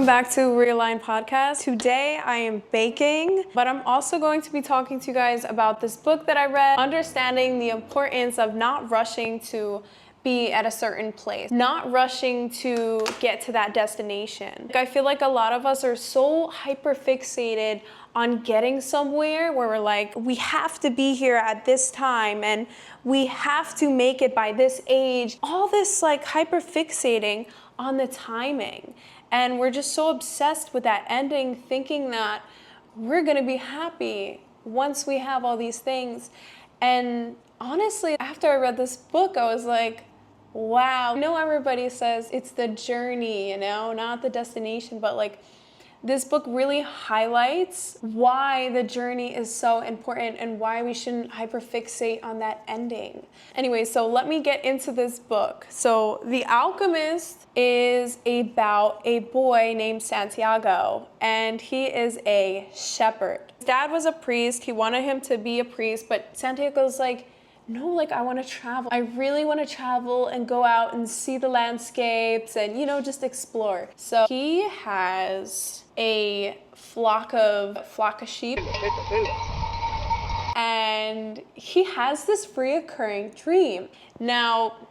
Welcome back to Realign Podcast. Today I am baking, but I'm also going to be talking to you guys about this book that I read, understanding the importance of not rushing to be at a certain place, not rushing to get to that destination. I feel like a lot of us are so hyper fixated on getting somewhere where we're like, we have to be here at this time and we have to make it by this age. All this like hyper fixating on the timing. And we're just so obsessed with that ending, thinking that we're gonna be happy once we have all these things. And honestly, after I read this book, I was like, wow. I know everybody says it's the journey, you know, not the destination, but like this book really highlights why the journey is so important and why we shouldn't hyperfixate on that ending. Anyway, so let me get into this book. So The Alchemist is about a boy named Santiago, and he is a shepherd. His dad was a priest. He wanted him to be a priest, but Santiago's like, no, like I want to travel. I really want to travel and go out and see the landscapes and, you know, just explore. So he has a flock of sheep. And he has this reoccurring dream. Now,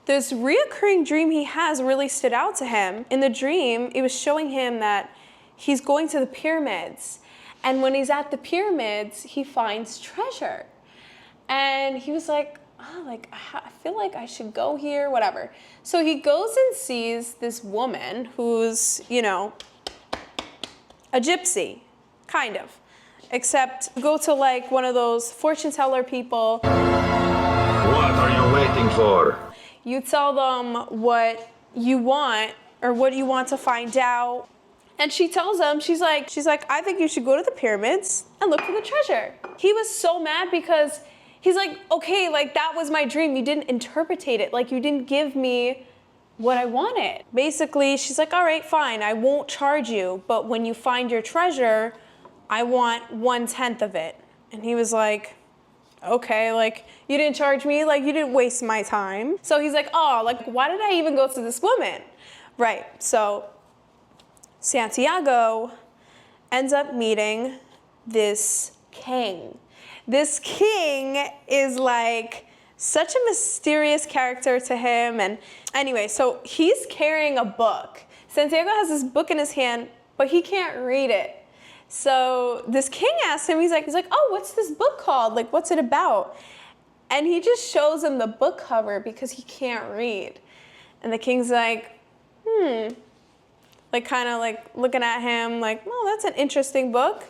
this reoccurring dream he has really stood out to him. In the dream, it was showing him that he's going to the pyramids. And when he's at the pyramids, he finds treasure. And he was like, oh, like, I feel like I should go here, whatever. So he goes and sees this woman who's, you know, a gypsy, kind of. Except go to like one of those fortune teller people. What are you waiting for? You tell them what you want or what you want to find out. And she tells him, she's like, I think you should go to the pyramids and look for the treasure. He was so mad because he's like, okay, like that was my dream. You didn't interpretate it. Like you didn't give me what I wanted. Basically, she's like, all right, fine. I won't charge you. But when you find your treasure, I want 1/10 of it. And he was like, okay, like you didn't charge me. Like you didn't waste my time. So he's like, oh, like why did I even go to this woman? Right. So Santiago ends up meeting this king. This king is like such a mysterious character to him. And anyway, so he's carrying a book. Santiago has this book in his hand, but he can't read it. So this king asks him, he's like, oh, what's this book called? Like, what's it about? And he just shows him the book cover because he can't read. And the king's like, like kind of like looking at him like, oh, that's an interesting book.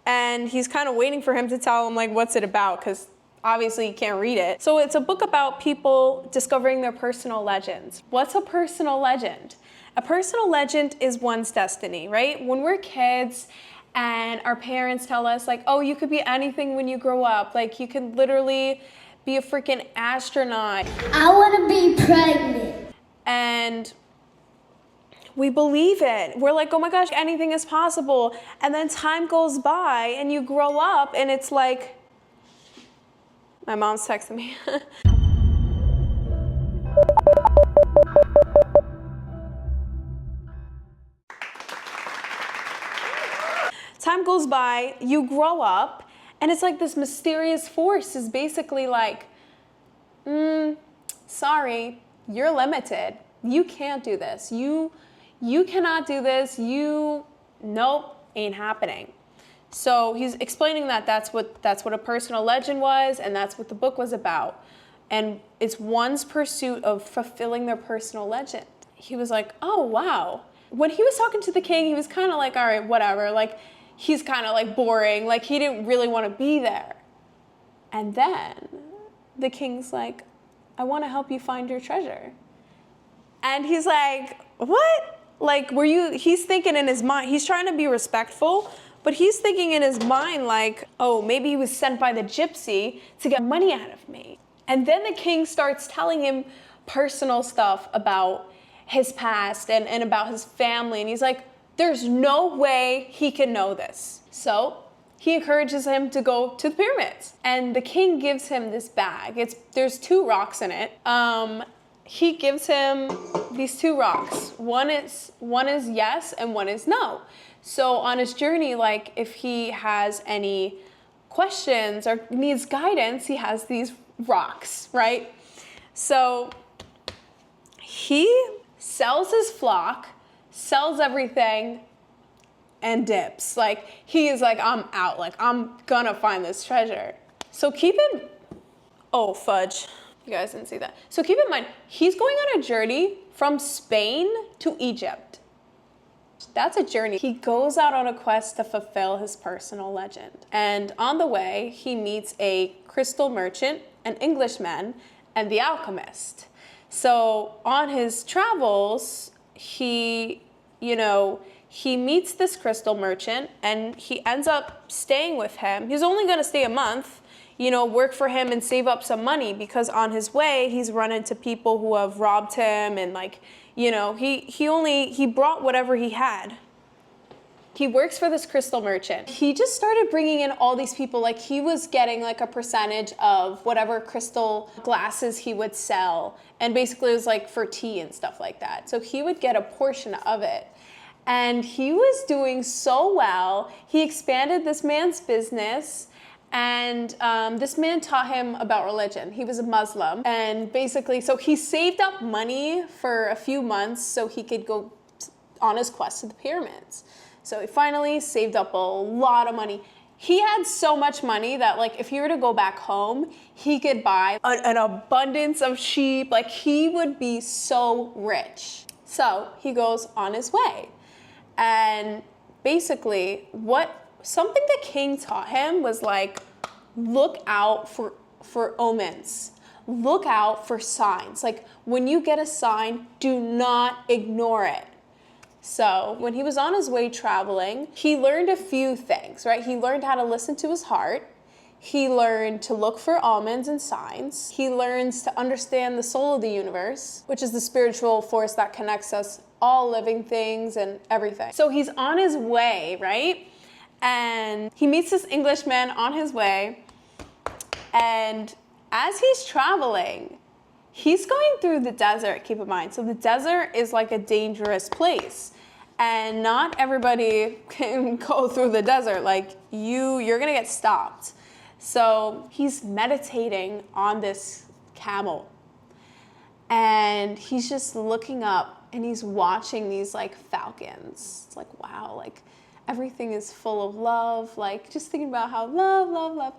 And he's kind of waiting for him to tell him like what's it about, because obviously he can't read it. So it's a book about people discovering their personal legends. What's a personal legend? A personal legend is one's destiny, right? When we're kids and our parents tell us like, oh, you could be anything when you grow up. Like you could literally be a freaking astronaut. I want to be pregnant. And we believe it. We're like, oh my gosh, anything is possible. And then time goes by and you grow up and it's like, my mom's texting me. Time goes by, you grow up, and it's like this mysterious force is basically like, sorry, you're limited. You can't do this. You cannot do this. Nope, ain't happening. So he's explaining that that's what a personal legend was, and that's what the book was about. And it's one's pursuit of fulfilling their personal legend. He was like, oh, wow. When he was talking to the king, he was kind of like, all right, whatever. Like, he's kind of like boring. Like, he didn't really want to be there. And then the king's like, I want to help you find your treasure. And he's like, what? Like, he's thinking in his mind, he's trying to be respectful, but he's thinking in his mind like, oh, maybe he was sent by the gypsy to get money out of me. And then the king starts telling him personal stuff about his past and about his family. And he's like, there's no way he can know this. So he encourages him to go to the pyramids. And the king gives him this bag. There's 2 rocks in it. he gives him these two rocks. One is yes and one is no. So on his journey, like if he has any questions or needs guidance, he has these rocks, right? So he sells his flock, sells everything, and dips. Like he is like, I'm out. Like I'm gonna find this treasure. So oh fudge. You guys didn't see that. So keep in mind, he's going on a journey from Spain to Egypt. That's a journey. He goes out on a quest to fulfill his personal legend. And on the way, he meets a crystal merchant, an Englishman, and the alchemist. So on his travels, he meets this crystal merchant and he ends up staying with him. He's only gonna stay a month, work for him and save up some money, because on his way, he's run into people who have robbed him and he brought whatever he had. He works for this crystal merchant. He just started bringing in all these people. Like he was getting like a percentage of whatever crystal glasses he would sell. And basically it was like for tea and stuff like that. So he would get a portion of it. And he was doing so well. He expanded this man's business. And this man taught him about religion. He was a Muslim. And basically, so he saved up money for a few months so he could go on his quest to the pyramids. So he finally saved up a lot of money. He had so much money that like if he were to go back home, he could buy an abundance of sheep. Like he would be so rich. So he goes on his way. And basically something the king taught him was like, look out for omens. Look out for signs. Like when you get a sign, do not ignore it. So when he was on his way traveling, he learned a few things, right? He learned how to listen to his heart. He learned to look for omens and signs. He learns to understand the soul of the universe, which is the spiritual force that connects us, all living things and everything. So he's on his way, right? And he meets this Englishman on his way. And as he's traveling, he's going through the desert, keep in mind. So the desert is like a dangerous place. And not everybody can go through the desert. Like you're gonna get stopped. So he's meditating on this camel. And he's just looking up and he's watching these like falcons. It's like, wow, like everything is full of love. Like just thinking about how love, love, love.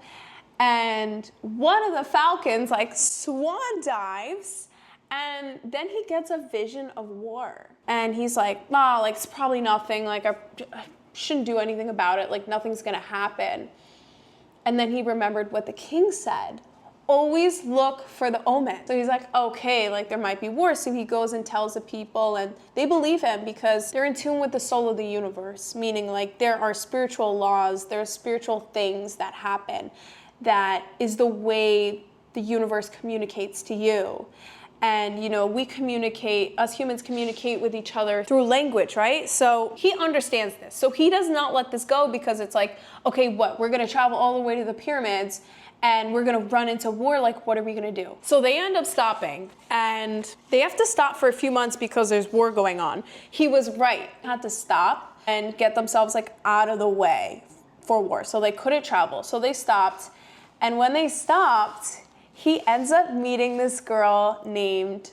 And one of the falcons like swan dives, and then he gets a vision of war. And he's like, oh, like it's probably nothing, like I shouldn't do anything about it, like nothing's gonna happen. And then he remembered what the king said, always look for the omen. So he's like, okay, like there might be war. So he goes and tells the people and they believe him because they're in tune with the soul of the universe, meaning like there are spiritual laws, there are spiritual things that happen. That is the way the universe communicates to you. And, we us humans communicate with each other through language, right? So he understands this. So he does not let this go because it's like, okay, we're gonna travel all the way to the pyramids and we're gonna run into war, like what are we gonna do? So they end up stopping and they have to stop for a few months because there's war going on. He was right, had to stop and get themselves like out of the way for war. So they couldn't travel, so they stopped. And when they stopped, he ends up meeting this girl named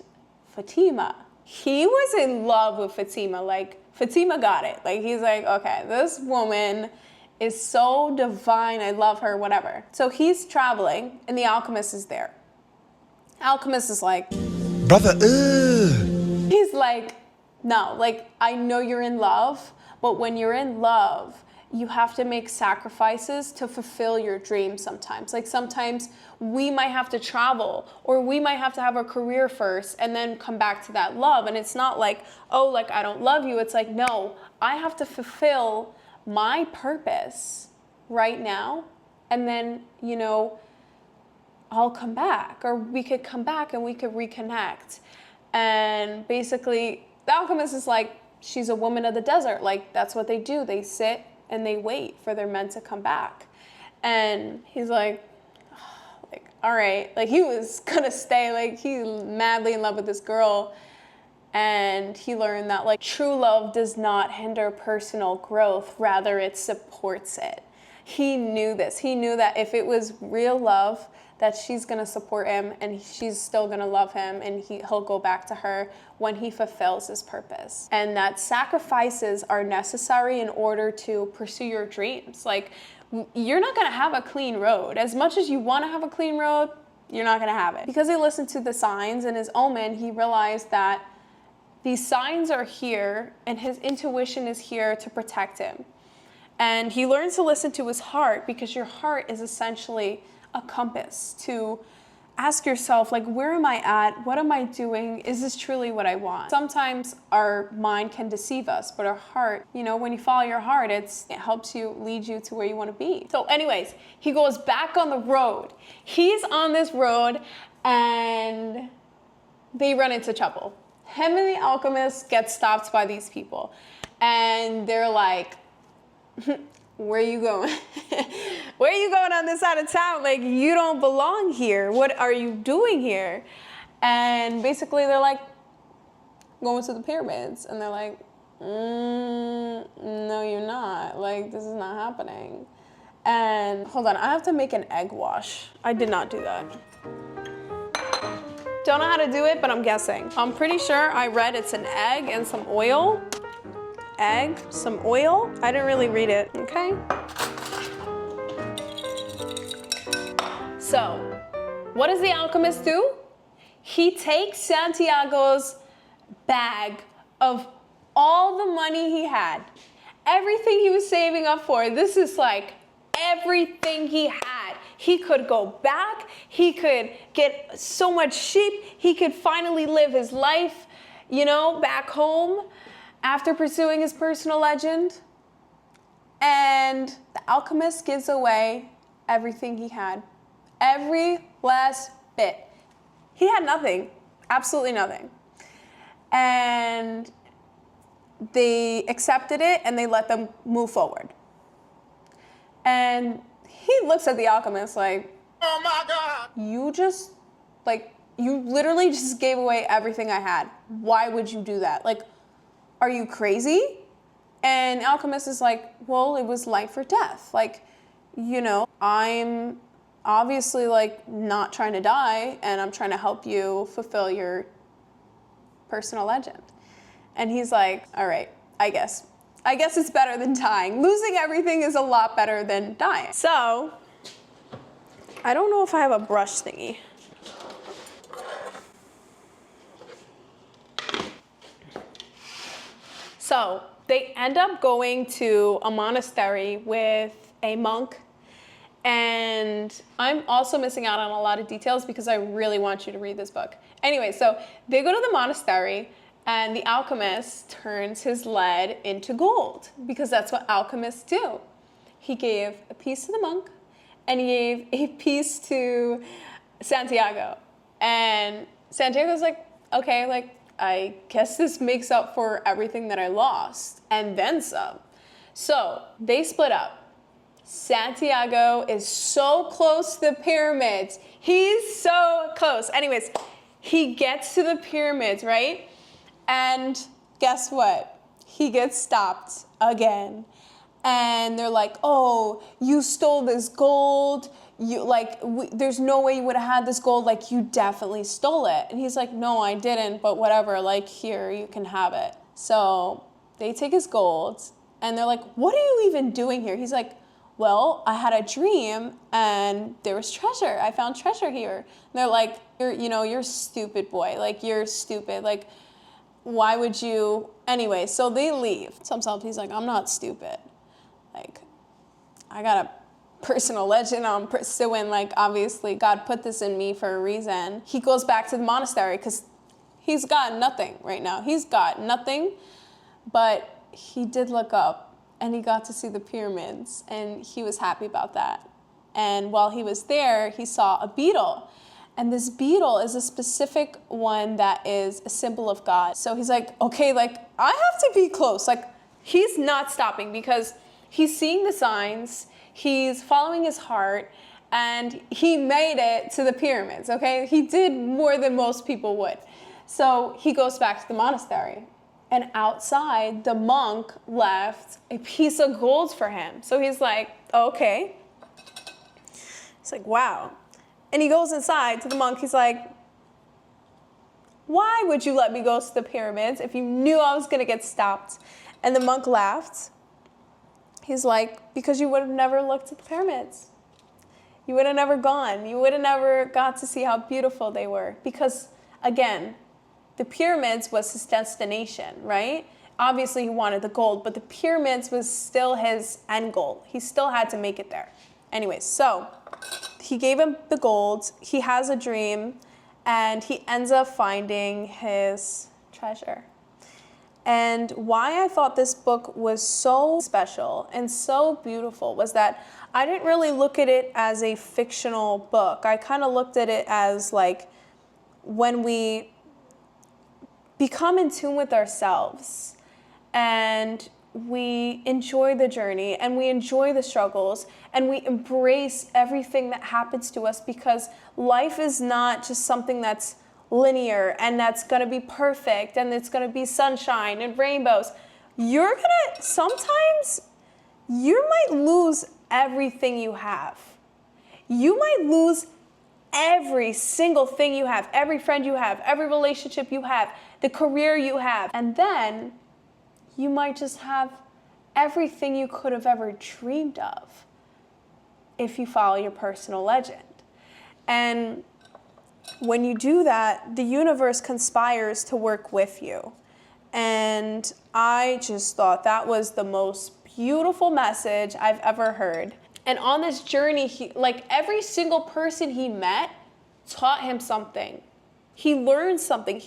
Fatima. He was in love with Fatima. Like, Fatima got it. Like, he's like, okay, this woman is so divine. I love her, whatever. So he's traveling, and the alchemist is there. Alchemist is like, brother, he's like, no, like, I know you're in love, but when you're in love, you have to make sacrifices to fulfill your dreams sometimes. Like sometimes we might have to travel or we might have to have a career first and then come back to that love. And it's not like, oh, like I don't love you. It's like, no, I have to fulfill my purpose right now. And then, I'll come back, or we could come back and we could reconnect. And basically the alchemist is like, she's a woman of the desert. Like that's what they do. They sit and they wait for their men to come back. And he's like, oh, like all right, like he was gonna stay, like he's madly in love with this girl. And he learned that like true love does not hinder personal growth, rather it supports it. He knew this. He knew that if it was real love, that she's gonna support him and she's still gonna love him, and he'll go back to her when he fulfills his purpose. And that sacrifices are necessary in order to pursue your dreams. Like, you're not gonna have a clean road. As much as you wanna have a clean road, you're not gonna have it. Because he listened to the signs and his omen, he realized that these signs are here and his intuition is here to protect him. And he learns to listen to his heart, because your heart is essentially a compass to ask yourself, like, where am I at? What am I doing? Is this truly what I want? Sometimes our mind can deceive us, but our heart, you know, when you follow your heart, it helps you, lead you to where you want to be. So anyways, he goes back on the road. He's on this road and they run into trouble. Him and the alchemist get stopped by these people. And they're like, where are you going? Where are you going on this side of town? Like, you don't belong here. What are you doing here? And basically they're like, going to the pyramids. And they're like, no, you're not. Like, this is not happening. And hold on, I have to make an egg wash. I did not do that. Don't know how to do it, but I'm guessing. I'm pretty sure I read it's an egg and some oil. Egg, some oil. I didn't really read it, okay? So, what does the alchemist do? He takes Santiago's bag of all the money he had, everything he was saving up for. This is like everything he had. He could go back, he could get so much sheep, he could finally live his life, you know, back home after pursuing his personal legend. And the alchemist gives away everything he had. Every last bit. He had nothing, absolutely nothing. And they accepted it and they let them move forward. And he looks at the alchemist like, oh my God, you literally just gave away everything I had. Why would you do that? Like, are you crazy? And the alchemist is like, well, it was life or death. Like, you know, I'm obviously like not trying to die and I'm trying to help you fulfill your personal legend. And he's like, all right, I guess it's better than dying. Losing everything is a lot better than dying. So, I don't know if I have a brush thingy. So, they end up going to a monastery with a monk. And I'm also missing out on a lot of details because I really want you to read this book. Anyway, so they go to the monastery. And the alchemist turns his lead into gold, because that's what alchemists do. He gave a piece to the monk and he gave a piece to Santiago. And Santiago's like, okay, like, I guess this makes up for everything that I lost and then some. So they split up. Santiago is so close to the pyramids. He's so close. Anyways, he gets to the pyramids, right? And guess what? He gets stopped again. And they're like, oh, you stole this gold. There's no way you would have had this gold. Like, you definitely stole it. And he's like, no, I didn't, but whatever. Like, here, you can have it. So they take his gold and they're like, what are you even doing here? He's like, well, I had a dream and there was treasure. I found treasure here. And they're like, you're stupid, boy. Like, you're stupid. Like, why would you? Anyway, so they leave. So he's like, I'm not stupid. Like, I got a personal legend I'm pursuing. Like, obviously, God put this in me for a reason. He goes back to the monastery because he's got nothing right now. He's got nothing, but he did look up and he got to see the pyramids and he was happy about that. And while he was there, he saw a beetle. And this beetle is a specific one that is a symbol of God. So he's like, okay, like, I have to be close. Like, he's not stopping because he's seeing the signs, he's following his heart, and he made it to the pyramids, okay? He did more than most people would. So he goes back to the monastery, and outside, the monk left a piece of gold for him. So he's like, okay. It's like, wow. And he goes inside to the monk. He's like, why would you let me go to the pyramids if you knew I was going to get stopped? And the monk laughed. He's like, because you would have never looked at the pyramids. You would have never gone. You would have never got to see how beautiful they were. Because, again, the pyramids was his destination, right? Obviously, he wanted the gold, but the pyramids was still his end goal. He still had to make it there. Anyways, so he gave him the gold. He has a dream, and he ends up finding his treasure. And why I thought this book was so special and so beautiful was that I didn't really look at it as a fictional book. I kind of looked at it as like when we become in tune with ourselves and we enjoy the journey and we enjoy the struggles and we embrace everything that happens to us, because life is not just something that's linear and that's going to be perfect and it's going to be sunshine and rainbows. Sometimes you might lose everything you have. You might lose every single thing you have, every friend you have, every relationship you have, the career you have. And then you might just have everything you could have ever dreamed of if you follow your personal legend. And when you do that, the universe conspires to work with you. And I just thought that was the most beautiful message I've ever heard. And on this journey, every single person he met taught him something. He learned something.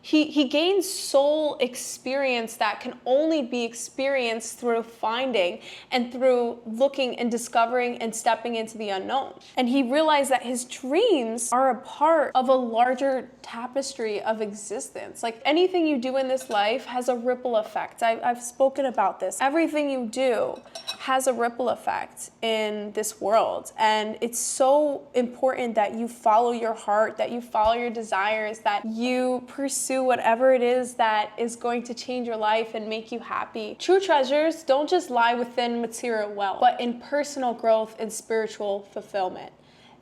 He gained soul experience that can only be experienced through finding and through looking and discovering and stepping into the unknown. And he realized that his dreams are a part of a larger tapestry of existence. Like anything you do in this life has a ripple effect. I've spoken about this. Everything you do has a ripple effect in this world. And it's so important that you follow your heart, that you follow your desires, that you pursue whatever it is that is going to change your life and make you happy. True treasures don't just lie within material wealth, but in personal growth and spiritual fulfillment.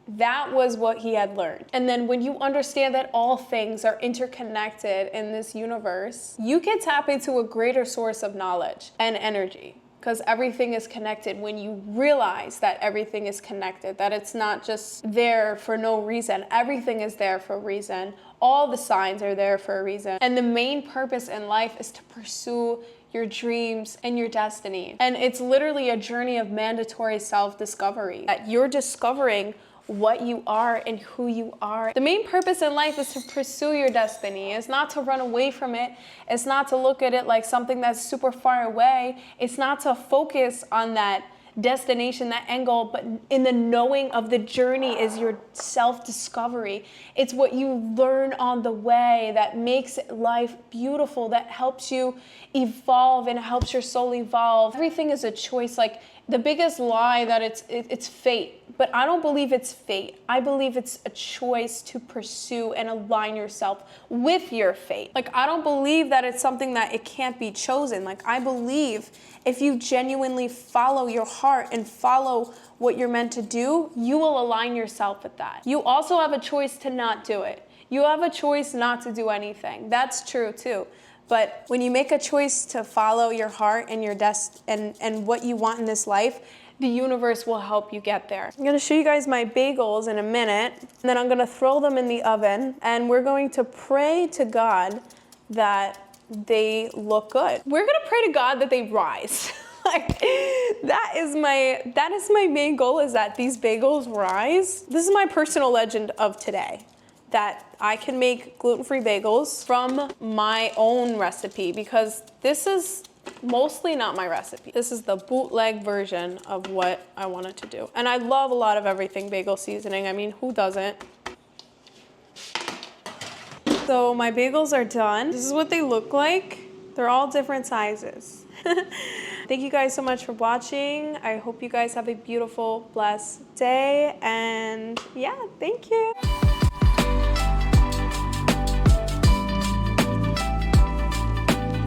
That was what he had learned. And then when you understand that all things are interconnected in this universe, you can tap into a greater source of knowledge and energy. Because everything is connected. When you realize that everything is connected, that it's not just there for no reason. Everything is there for a reason. All the signs are there for a reason. And the main purpose in life is to pursue your dreams and your destiny. And it's literally a journey of mandatory self-discovery. That you're discovering what you are and who you are. The main purpose in life is to pursue your destiny. It's not to run away from it. It's not to look at it like something that's super far away. It's not to focus on that destination, that end goal, but in the knowing of the journey is your self-discovery. It's what you learn on the way that makes life beautiful, that helps you evolve and helps your soul evolve. Everything is a choice. Like the biggest lie that it's fate, but I don't believe it's fate. I believe it's a choice to pursue and align yourself with your fate. Like I don't believe that it's something that it can't be chosen. Like I believe if you genuinely follow your heart and follow what you're meant to do, you will align yourself with that. You also have a choice to not do it. You have a choice not to do anything. That's true too. But when you make a choice to follow your heart and your and what you want in this life, the universe will help you get there. I'm gonna show you guys my bagels in a minute, and then I'm gonna throw them in the oven, and we're going to pray to God that they look good. We're gonna pray to God that they rise. Like that is my main goal, is that these bagels rise. This is my personal legend of today, that I can make gluten-free bagels from my own recipe, because this is mostly not my recipe. This is the bootleg version of what I wanted to do. And I love a lot of everything bagel seasoning. I mean, who doesn't? So my bagels are done. This is what they look like. They're all different sizes. Thank you guys so much for watching. I hope you guys have a beautiful, blessed day. And yeah, thank you.